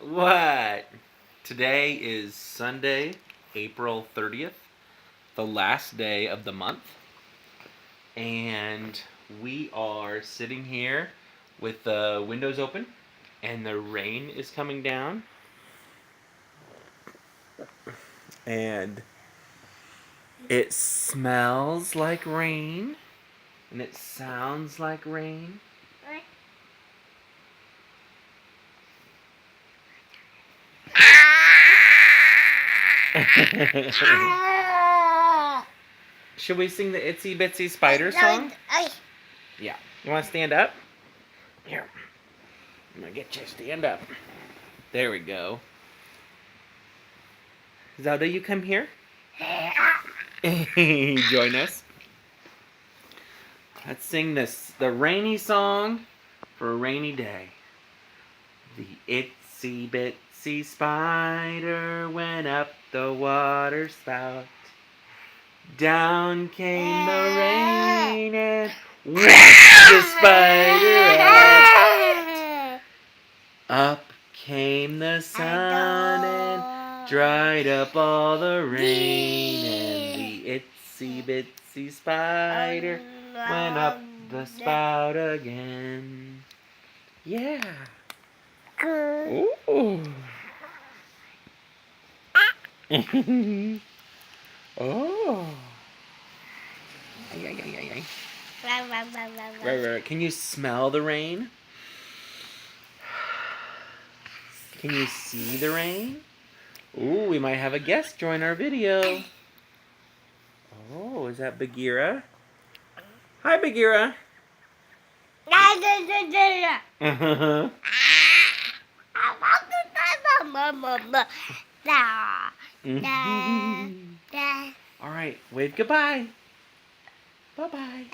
What? Today is Sunday, April 30th, the last day of the month. And we are sitting here with the windows open, and the rain is coming down. And it smells like rain, and it sounds like rain. Should we sing the Itsy Bitsy Spider song? Yeah. You want to stand up? Here. I'm going to get you to stand up. There we go. Zelda, you come here. Join us. Let's sing the rainy song for a rainy day. The itsy bitsy spider went up the water spout. Down came the rain and washed the spider out. Up came the sun and dried up all the rain. And the itsy bitsy spider went up the spout again. Yeah. Ooh. Oh. Ay, ay, ay, ay, ay. Can you smell the rain? Can you see the rain? Ooh, we might have a guest join our video. Oh, is that Bagheera? Hi, Bagheera. Uh-huh. Mm-hmm. All right, wave goodbye. Bye-bye.